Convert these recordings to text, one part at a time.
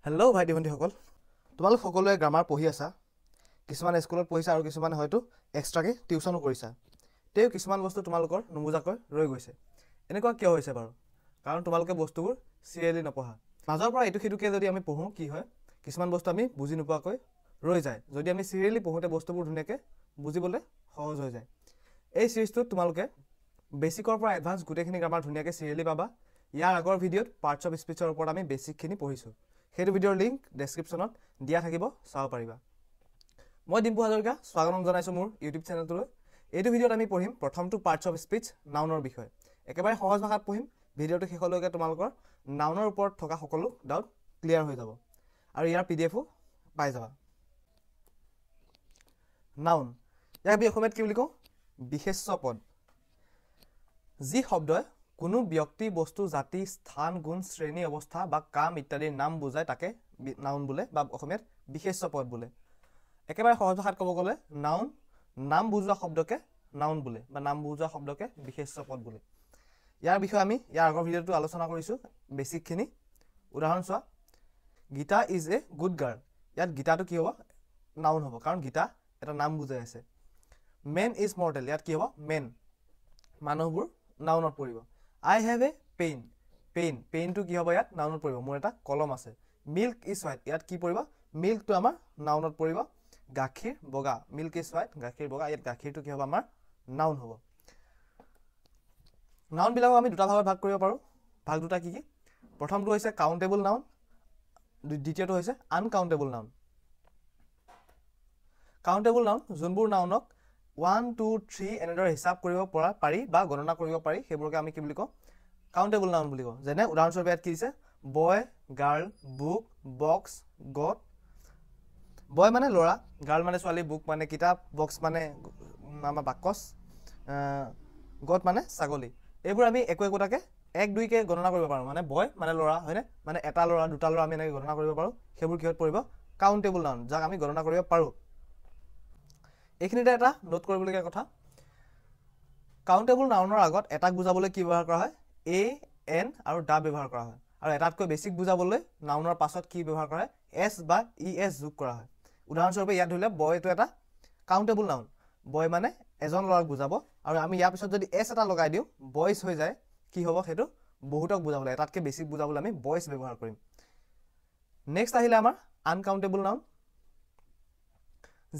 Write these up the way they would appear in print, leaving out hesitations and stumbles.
Hello' ভাইটি ভণ্টিসকল, তোমালোক সকলোৱে গ্ৰামাৰ পঢ়ি আছা। কিছুমান স্কুলত পঢ়িছা আৰু কিছুমানে হয়তো এক্সট্ৰাকৈ টিউশ্যনো কৰিছা। তেও কিছুমান বস্তু তোমালোকৰ নুবুজাকৈ ৰৈ গৈছে। এনেকুৱা কিয় হৈছে বাৰু? কাৰণ তোমালোকে বস্তুবোৰ চিৰিয়েলি নপঢ়া। মাজৰ পৰা এইটো সিটোকৈ যদি আমি পঢ়োঁ কি হয়, কিছুমান বস্তু আমি বুজি নোপোৱাকৈ ৰৈ যায়। যদি আমি চিৰিয়েলি পঢ়োঁতে বস্তুবোৰ ধুনীয়াকৈ বুজিবলৈ সহজ হৈ যায়। এই চিৰিজটোত তোমালোকে বেছিকৰ পৰা এডভান্স গোটেইখিনি গ্ৰামাৰ ধুনীয়াকৈ চিৰিয়েলি পাবা। ইয়াৰ আগৰ ভিডিঅ'ত পাৰ্টছ অফ স্পীচৰ ওপৰত আমি বেছিকখিনি পঢ়িছোঁ। সেইটো ভিডিঅ'ৰ লিংক ডেছক্ৰিপশ্যনত দিয়া থাকিব, চাব পাৰিবা। মই ডিম্পু হাজৰিকা স্বাগতম জনাইছোঁ মোৰ ইউটিউব চেনেলটোলৈ। এইটো ভিডিঅ'ত আমি পঢ়িম প্ৰথমটো পাৰ্টছ অফ স্পীচ নাউনৰ বিষয়ে। একেবাৰে সহজ ভাষাত পঢ়িম। ভিডিঅ'টো শেষলৈকে তোমালোকৰ নাউনৰ ওপৰত থকা সকলো ডাউট ক্লিয়াৰ হৈ যাব আৰু ইয়াৰ PDF পাই যাবা। নাউন, ইয়াক আমি অসমীয়াত কি বুলি কওঁ? বিশেষ্য পদ। যি শব্দই কোনো ব্যক্তি, বস্তু, জাতি, স্থান, গুণ, শ্ৰেণী, অৱস্থা বা কাম ইত্যাদিৰ নাম বুজায় তাকে নাউন বোলে বা অসমীয়াত বিশেষ্য পদ বোলে। একেবাৰে সহজ ভাষাত ক'ব গ'লে নাউন নাম বুজোৱা শব্দকে নাউন বোলে বা নাম বুজোৱা শব্দকে বিশেষ্য পদ বোলে। ইয়াৰ বিষয়ে আমি ইয়াৰ আগৰ ভিডিঅ'টো আলোচনা কৰিছোঁ বেছিকখিনি। উদাহৰণ চোৱা, Gita is a good girl. ইয়াত গীতাটো কি হ'ব? নাউন হ'ব, কাৰণ গীতা এটা নাম বুজাই আছে। মেন ইজ মৰ্টেল, ইয়াত কি হ'ব? মেন, মানুহবোৰ নাউনত পৰিব। আই হেভ এ পেইন, পেইনটো কি হ'ব? ইয়াত নাউনত পৰিব, মোৰ এটা কলম আছে। মিল্ক ইজ হোৱাইট, ইয়াত কি পৰিব? মিল্কটো আমাৰ নাউনত পৰিব। গাখীৰ বগা, মিল্ক ইজ হোৱাইট, গাখীৰ বগা, ইয়াত গাখীৰটো কি হ'ব? আমাৰ নাউন হ'ব। নাউনবিলাকক আমি দুটা ভাগত ভাগ কৰিব পাৰোঁ। ভাগ দুটা কি কি? প্ৰথমটো হৈছে কাউণ্টেবল নাউন, দ্বিতীয়টো হৈছে আনকাউণ্টেবল নাউন। কাউণ্টেবল নাউন যোনবোৰ নাউনক 1, 2, 3 এনেদৰে হিচাপ কৰিব পৰা পাৰি বা গণনা কৰিব পাৰি, সেইবোৰকে আমি কি বুলি কওঁ? কাউণ্টেবল নাউন বুলি কওঁ। যেনে উদাহৰণস্বৰূপে ইয়াত কি দিছে? বয়, গাৰ্ল, বুক, বক্স, গট। বয় মানে ল'ৰা, গাৰ্ল মানে ছোৱালী, বুক মানে কিতাপ, বক্স মানে আমাৰ বাকচ, গট মানে ছাগলী। এইবোৰ আমি একোটাকে 1, 2কে গণনা কৰিব পাৰোঁ। মানে বয় মানে ল'ৰা, হয়নে? মানে এটা ল'ৰা, দুটা ল'ৰা আমি এনেকৈ গণনা কৰিব পাৰোঁ। সেইবোৰ কিহত পৰিব? কাউণ্টেবল নাউন, যাক আমি গণনা কৰিব পাৰোঁ। এইখিনিতে এটা নোট কৰিবলগীয়া কথা, কাউণ্টেবল নাউনৰ আগত এটাক বুজাবলৈ কি ব্যৱহাৰ কৰা হয়? এ, এন আৰু দা ব্যৱহাৰ কৰা হয়। আৰু এটাতকৈ বেছিক বুজাবলৈ নাউনৰ পাছত কি ব্যৱহাৰ কৰা হয়? এছ বা ES যোগ কৰা হয়। উদাহৰণস্বৰূপে ইয়াত ধৰিলে বয়টো এটা কাউণ্টেবল নাউন। বয় মানে এজন ল'ৰাক বুজাব, আৰু আমি ইয়াৰ পিছত যদি এছ এটা লগাই দিওঁ, বয়ছ হৈ যায়, কি হ'ব? সেইটো বহুতক বুজাবলৈ, এটাতকৈ বেছিক বুজাবলৈ আমি বয়ছ ব্যৱহাৰ কৰিম। নেক্সট আহিলে আমাৰ আনকাউণ্টেবল নাউন।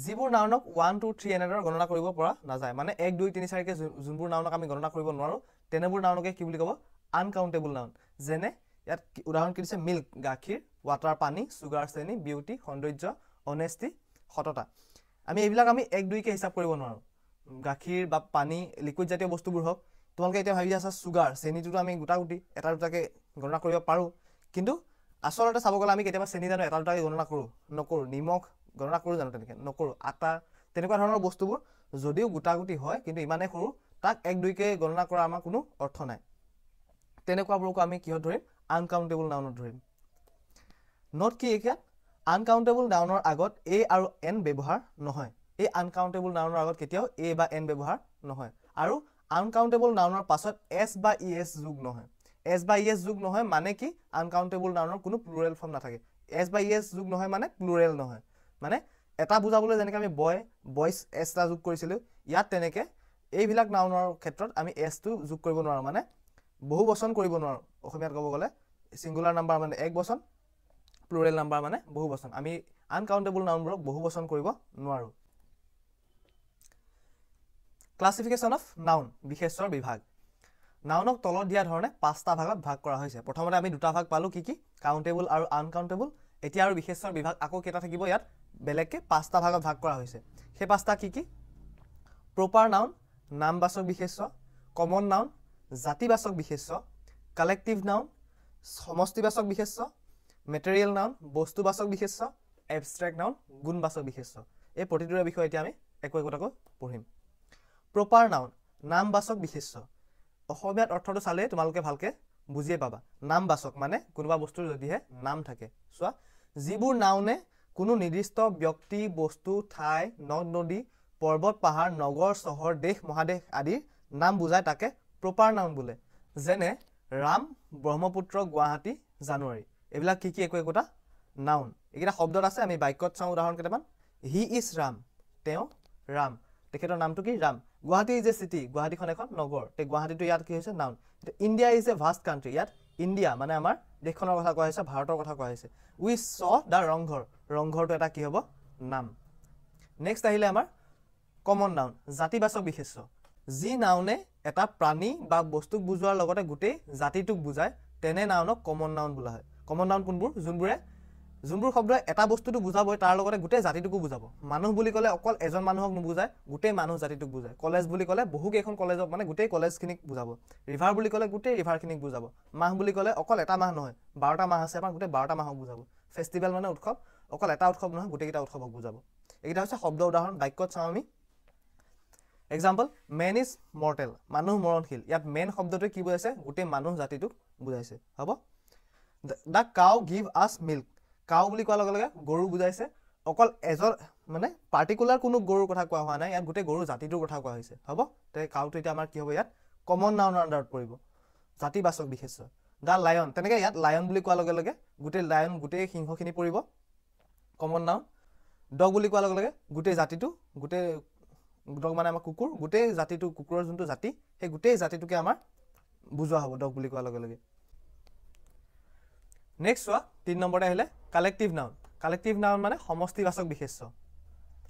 যিবোৰ নাউনক 1, 2, 3 এনেদৰে গণনা কৰিব পৰা নাযায়, মানে 1, 2, 3, 4কে যোনবোৰ নাউনক আমি গণনা কৰিব নোৱাৰোঁ, তেনেবোৰ নাউনকে কি বুলি ক'ব? Uncountable noun. যেনে ইয়াত উদাহৰণ কি দিছে? মিল্ক গাখীৰ, ৱাটাৰ পানী, চুগাৰ চেনি, বিউটি সৌন্দৰ্য, অনেষ্টি সততা। আমি এইবিলাক 1, 2কে হিচাপ কৰিব নোৱাৰোঁ। গাখীৰ বা পানী লিকুইড জাতীয় বস্তুবোৰ হওক, তোমালোকে এতিয়া ভাবি আছা চুগাৰ চেনিটোতো আমি গোটা গুটি এটা দুটাকৈ গণনা কৰিব পাৰোঁ, কিন্তু আচলতে চাব গ'লে আমি কেতিয়াবা চেনি জানো এটা দুটাকৈ গণনা কৰোঁ? নকৰোঁ। নিমখ গণনা কৰোঁ জানো? তেনেকৈ নকৰোঁ। আটা, তেনেকুৱা ধৰণৰ বস্তুবোৰ যদিও গোটা গুটি হয়, কিন্তু ইমানেই সৰু, তাক 1, 2কে গণনা কৰা আমাৰ কোনো অৰ্থ নাই। তেনেকুৱাবোৰকো আমি কিহত ধৰিম? আনকাউণ্টেবল নাউনত ধৰিম। নোট কি এতিয়া? আনকাউণ্টেবল নাউনৰ আগত এ আৰু এন ব্যৱহাৰ নহয়। এই আনকাউণ্টেবল নাউনৰ আগত কেতিয়াও এ বা এন ব্যৱহাৰ নহয়। আৰু আনকাউণ্টেবল নাউনৰ পাছত এছ বা ES যোগ নহয়। এছ বা ES যোগ নহয় মানে কি? আনকাউণ্টেবল নাউনৰ কোনো প্লুৰেল ফৰ্ম নাথাকে। এছ বা ES যোগ নহয় মানে প্লুৰেল নহয়। মানে এটা বুজাবলৈ যেনেকৈ আমি বয়ছ এছ এটা যোগ কৰিছিলোঁ, ইয়াত তেনেকৈ এইবিলাক নাউনৰ ক্ষেত্ৰত আমি এছটো যোগ কৰিব নোৱাৰোঁ, মানে বহু বচন কৰিব নোৱাৰোঁ। অসমীয়াত ক'ব গ'লে ছিংগুলাৰ নাম্বাৰ মানে এক বচন, প্লুৰেল নাম্বাৰ মানে বহু বচন। আমি আনকাউণ্টেবল নাউনবোৰক বহু বচন কৰিব নোৱাৰোঁ। ক্লাছিফিকেশ্যন অফ নাউন, বিশেষ্যৰ বিভাগ। নাউনক তলত দিয়া ধৰণে 5টা ভাগত ভাগ কৰা হৈছে। প্ৰথমতে আমি দুটা ভাগ পালোঁ, কি কি? কাউণ্টেবল আৰু আনকাউণ্টেবল। এতিয়া আৰু বিশেষ্যৰ বিভাগ আকৌ কেইটা থাকিব? ইয়াত বেলেগকৈ 5টা ভাগত ভাগ কৰা হৈছে। সেই 5টা কি কি? প্ৰপাৰ নাউন, নামবাচক বিশেষ্য, কমন নাউন, জাতিবাচক বিশেষ্য, কালেক্টিভ নাউন, সমষ্টিবাচক বিশেষ্য, মেটেৰিয়েল নাউন, বস্তুবাচক বিশেষ্য, এবষ্ট্ৰেক্ট নাউন, গুণবাচক বিশেষ্য। এই প্ৰতিটোৰে বিষয়ে এতিয়া আমি একোটাকৈ পঢ়িম। প্ৰপাৰ নাউন, নামবাচক বিশেষ্য। অসমীয়াত অৰ্থটো চালেই তোমালোকে ভালকৈ বুজিয়ে পাবা। নামবাচক মানে কোনোবা বস্তুৰ যদিহে নাম থাকে। চোৱা, যিবোৰ নাউনে কোনো নিৰ্দিষ্ট ব্যক্তি, বস্তু, ঠাই, নদ নদী, পৰ্বত পাহাৰ, নগৰ চহৰ, দেশ মহাদেশ আদিৰ নাম বুজায় তাকে প্ৰপাৰ নাউন বোলে। যেনে ৰাম, ব্ৰহ্মপুত্ৰ, গুৱাহাটী, জানুৱাৰী। এইবিলাক কি কি? একোটা নাউন এইকেইটা শব্দত আছে আমি বাক্যত চাওঁ উদাহৰণ কেইটামান হি ইজ ৰাম তেওঁ ৰাম তেখেতৰ নামটো কি Ram Guwahati is a city গুৱাহাটীখন এখন নগৰ তে গুৱাহাটীটো ইয়াত কি হৈছে noun India is a vast country ইয়াত ইণ্ডিয়া মানে আমাৰ দেশখনৰ কথা কোৱা হৈছে ভাৰতৰ কথা কোৱা হৈছে উই চ দা ৰংঘৰ ৰংঘৰটো এটা কি হ'ব নাম নেক্সট আহিলে আমাৰ কমন নাউন জাতিবাচক বিশেষ্য যি নাউনে এটা প্ৰাণী বা বস্তুক বুজোৱাৰ লগতে গোটেই জাতিটোক বুজায় তেনে নাউনক কমন নাউন বোলা হয় কমন নাউন কোনবোৰ যোনবোৰ শব্দই এটা বস্তুটো বুজাবই তাৰ লগতে গোটেই জাতিটোকো বুজাব মানুহ বুলি ক'লে অকল এজন মানুহক নুবুজায় গোটেই মানুহ জাতিটোক বুজায় কলেজ বুলি ক'লে বহুকেইখন কলেজক মানে গোটেই কলেজখিনিক বুজাব ৰিভাৰ বুলি ক'লে গোটেই ৰিভাৰখিনিক বুজাব মাহ বুলি ক'লে অকল এটা মাহ নহয় 12টা মাহ আছে আমাৰ গোটেই 12টা মাহক বুজাব ফেষ্টিভেল মানে উৎসৱ অকল এটা উৎসৱ নহয় গোটেইকেইটা উৎসৱক বুজাব এইকেইটা হৈছে শব্দ উদাহৰণ বাক্যত চাওঁ আমি এক্সাম্পল মেন ইজ মৰ্টেল মানুহ মৰণশীল ইয়াত মেন শব্দটোৱে কি বুজাইছে গোটেই মানুহ জাতিটোক বুজাইছে হ'ব দা কাউ গিভ আছ মিল্ক কাউ বুলি কোৱাৰ লগে লগে গৰু বুজাইছে অকল এজন মানে পাৰ্টিকুলাৰ কোনো গৰুৰ কথা কোৱা হোৱা নাই ইয়াত গোটেই গৰু জাতিটোৰ কথা কোৱা হৈছে হ'ব তে কাউটো এতিয়া আমাৰ কি হ'ব ইয়াত কমন নাউনৰ আণ্ডাৰত পৰিব জাতিবাচক বিশেষ্য দা লায়ন তেনেকৈ ইয়াত লায়ন বুলি কোৱাৰ লগে লগে গোটেই লায়ন গোটেই সিংহখিনি পৰিব কমন নাউন ডগ বুলি কোৱাৰ লগে লগে গোটেই জাতিটো গোটেই ডগ মানে আমাৰ কুকুৰ গোটেই জাতিটো কুকুৰৰ যোনটো জাতি সেই গোটেই জাতিটোকে আমাৰ বুজোৱা হ'ব ডগ বুলি কোৱাৰ লগে লগে নেক্সট চোৱা 3 নম্বৰতে আহিলে কালেক্টিভ নাউন মানে সমষ্টিবাচক বিশেষ্য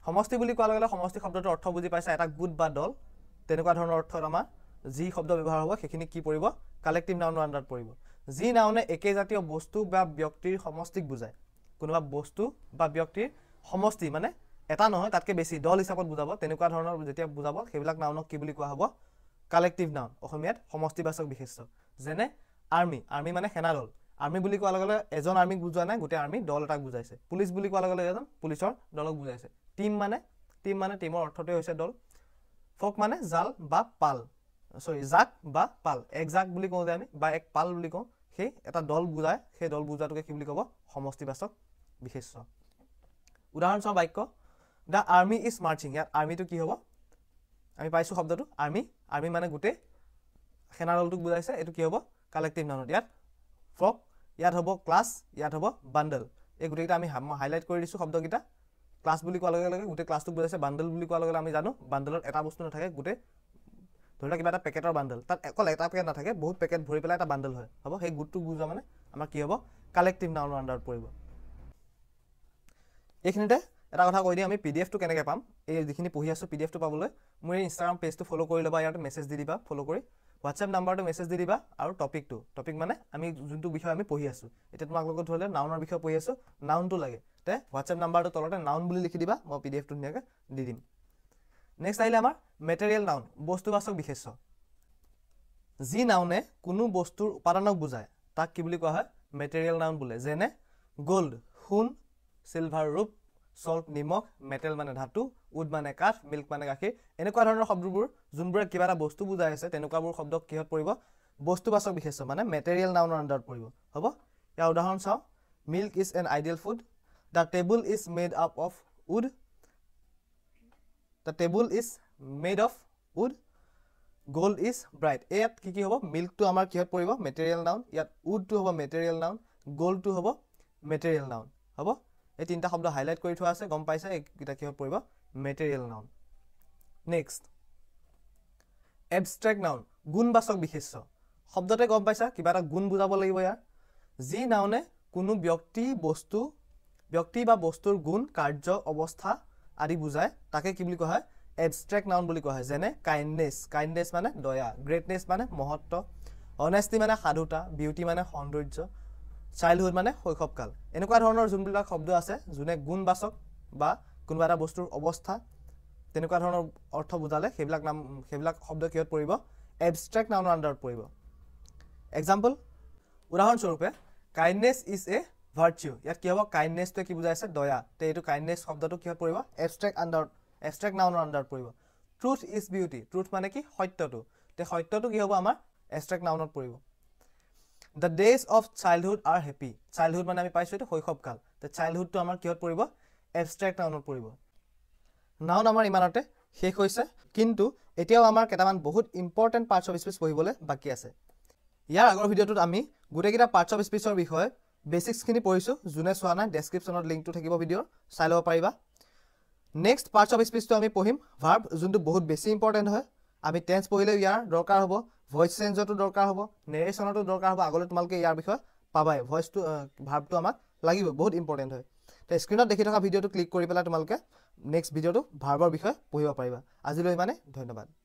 সমষ্টি বুলি কোৱাৰ লগে লগে সমষ্টি শব্দটোৰ অৰ্থ বুজি পাইছা এটা গোট বা দল তেনেকুৱা ধৰণৰ অৰ্থত আমাৰ যি শব্দ ব্যৱহাৰ হ'ব সেইখিনি কি পৰিব কালেক্টিভ নাউনৰ আণ্ডাৰত পৰিব যি নাউনে একে জাতীয় বস্তু বা ব্যক্তিৰ সমষ্টিক বুজায় কোনোবা বস্তু বা ব্যক্তিৰ সমষ্টি মানে এটা নহয় তাতকৈ বেছি দল হিচাপত বুজাব তেনেকুৱা ধৰণৰ যেতিয়া বুজাব সেইবিলাক নাউনক কি বুলি কোৱা হ'ব কালেক্টিভ নাউন অসমীয়াত সমষ্টিবাচক বিশেষ্য যেনে আৰ্মি মানে সেনা দল আৰ্মি বুলি কোৱাৰ লগে লগে এজন আৰ্মিক বুজোৱা নাই গোটেই আৰ্মি দল এটাক বুজাইছে পুলিচ বুলি কোৱাৰ লগে লগে এজন পুলিচৰ দলক বুজাইছে টিম মানে টিমৰ অৰ্থটোৱে হৈছে দল ফক মানে জাল বা পাল জাক বা পাল এক জাক বুলি কওঁ যে আমি বা এক পাল বুলি কওঁ সেই এটা দল বুজায় সেই দল বুজোৱাটোকে কি বুলি ক'ব সমষ্টিবাচক বিশেষ্য উদাহৰণ চাওঁ বাক্য দা আৰ্মি ইজ মাৰ্চিং ইয়াত আৰ্মিটো কি হ'ব আমি পাইছোঁ শব্দটো আৰ্মি মানে গোটেই সেনা দলটোক বুজাইছে এইটো কি হ'ব কালেক্টিভ নাউনত ইয়াত ফ্ৰক ইয়াত হ'ব ক্লাছ ইয়াত হ'ব বাণ্ডেল এই গোটেইকেইটা আমি হাইলাইট কৰি দিছোঁ শব্দকেইটা ক্লাছ বুলি কোৱাৰ লগে লগে গোটেই ক্লাছটোক বুজাইছে বাণ্ডেল বুলি কোৱাৰ লগে লগে আমি জানো বাণ্ডেলত এটা বস্তু নাথাকে গোটেই ধৰি লওক কিবা এটা পেকেটৰ বাণ্ডেল তাত অকল এটা পেকেট নাথাকে বহুত পেকেট ভৰি পেলাই এটা বাণ্ডেল হয় হ'ব সেই গোটটোক বুজোৱা মানে আমাৰ কি হ'ব কালেক্টিভ নাউনৰ আণ্ডাৰত পৰিব এইখিনিতে এটা কথা কৈ দিওঁ আমি পিডিএফটো কেনেকৈ পাম এই যিখিনি পঢ়ি আছোঁ পিডিএফটো পাবলৈ মোৰ এই ইনষ্টাগ্ৰাম পেজটো ফ'ল' কৰি ল'বা ইয়াত মেছেজ দি দিবা ফ'ল' কৰি হোৱাটছএপ নাম্বাৰটো মেছেজ দি দিবা আৰু টপিক মানে আমি যোনটো বিষয় আমি পঢ়ি আছোঁ এতিয়া তোমাক লগত ধৰিলে নাউনৰ বিষয়ে পঢ়ি আছোঁ নাউনটো লাগে তে হোৱাটছএপ নাম্বাৰটো তলতে নাউন বুলি লিখি দিবা মই পিডিএফটো ধুনীয়াকৈ দি দিম নেক্সট আহিলে আমাৰ মেটেৰিয়েল নাউন বস্তুবাচক বিশেষ্য যি নাউনে কোনো বস্তুৰ উপাদানক বুজায় তাক কি বুলি কোৱা হয় মেটেৰিয়েল নাউন বোলে যেনে গ'ল্ড সোণ চিলভাৰ ৰূপ সল্ট নিমখ মেটেল মানে ধাতু উড মানে কাঠ মিল্ক মানে গাখীৰ এনেকুৱা ধৰণৰ শব্দবোৰ যোনবোৰে কিবা এটা বস্তু বুজাই আছে তেনেকুৱাবোৰ শব্দ কিহত পৰিব বস্তুবাচক বিশেষ্য মানে মেটেৰিয়েল নাউনৰ আণ্ডাৰত পৰিব হ'ব ইয়াৰ উদাহৰণ চাওঁ milk is an ideal food the table is made up of wood gold is bright ইয়াত কি হ'ব মিল্কটো আমাৰ কিহত পৰিব মেটেৰিয়েল নাউন ইয়াত উডটো হ'ব মেটেৰিয়েল নাউন গোল্ডটো হ'ব মেটেৰিয়েল নাউন হ'ব এই তিনিটা শব্দ হাইলাইট কৰি থোৱা আছে গম পাইছে এইকেইটা কিহত পৰিব material noun next abstract noun গুণবাচক বিশেষ্য শব্দতে গম পাইছা কিবা এটা গুণ বুজাব লাগিব ইয়াৰ যি নাউনে কোনো ব্যক্তি বা বস্তুৰ গুণ কাৰ্য অৱস্থা আদি বুজায় তাকে কি বুলি কোৱা হয় এবষ্ট্ৰেক্ট নাউন বুলি কোৱা হয় যেনে কাইণ্ডনেছ মানে দয়া গ্ৰেটনেছ মানে মহত্ব অনেষ্টি মানে সাধুতা বিউটি মানে সৌন্দৰ্য চাইল্ডহুড মানে শৈশৱকাল এনেকুৱা ধৰণৰ যোনবিলাক শব্দ আছে যোনে গুণবাচক বা কোনোবা এটা বস্তুৰ অৱস্থা তেনেকুৱা ধৰণৰ অৰ্থ বুজালে সেইবিলাক শব্দ কিহত পৰিব এবষ্ট্ৰেক্ট নাউনৰ আণ্ডাৰত পৰিব এক্সাম্পল উদাহৰণস্বৰূপে কাইণ্ডনেছ ইজ এ ভাৰ্চিউ ইয়াত কি হ'ব কাইণ্ডনেছটোৱে কি বুজাইছে দয়া তে এইটো কাইণ্ডনেছ শব্দটো কিহত পৰিব এবষ্ট্ৰেক্ট নাউনৰ আণ্ডাৰত পৰিব ট্ৰুথ ইজ বিউটি ট্ৰুথ মানে কি সত্যটো তে সত্যটো কি হ'ব আমাৰ এবষ্ট্ৰেক্ট নাউনত পৰিব The days of childhood are happy. Childhood মানে আমি পাইছোঁ এইটো শৈশৱকাল তে চাইল্ডহুডটো আমাৰ কিহত পৰিব এবষ্ট্ৰেক্ট নাউনত পৰিব নাউন আমাৰ ইমানতে শেষ হৈছে কিন্তু এতিয়াও আমাৰ কেইটামান বহুত ইম্পৰ্টেণ্ট পাৰ্টছ অফ স্পীচ পঢ়িবলৈ বাকী আছে ইয়াৰ আগৰ ভিডিঅ'টোত আমি গোটেইকেইটা পাৰ্টছ অফ স্পীচৰ বিষয়ে বেসিক্সখিনি পঢ়িছোঁ যোনে চোৱা নাই ডেছক্ৰিপশ্যনত লিংকটো থাকিব ভিডিঅ'ৰ চাই ল'ব পাৰিবা নেক্সট পাৰ্টছ অফ স্পীচটো আমি পঢ়িম ভাৰ্ব যোনটো বহুত বেছি ইম্পৰ্টেণ্ট হয় আমি টেন্স পঢ়িলে ইয়াৰ দৰকাৰ হ'ব ভইচ চেঞ্জতো দৰকাৰ হ'ব নেৰেশ্যনতো দৰকাৰ হ'ব আগলৈ তোমালোকে ইয়াৰ বিষয়ে পাবাই ভইচটো ভাৰ্বটো আমাক লাগিব বহুত ইম্পৰ্টেণ্ট হয় তো স্ক্ৰীনত দেখি থকা ভিডিঅ'টো ক্লিক কৰি পেলাই তোমালোকে নেক্সট ভিডিঅ'টো ভাৰ্বৰ বিষয়ে পঢ়িব পাৰিবা আজিলৈ ইমানে ধন্যবাদ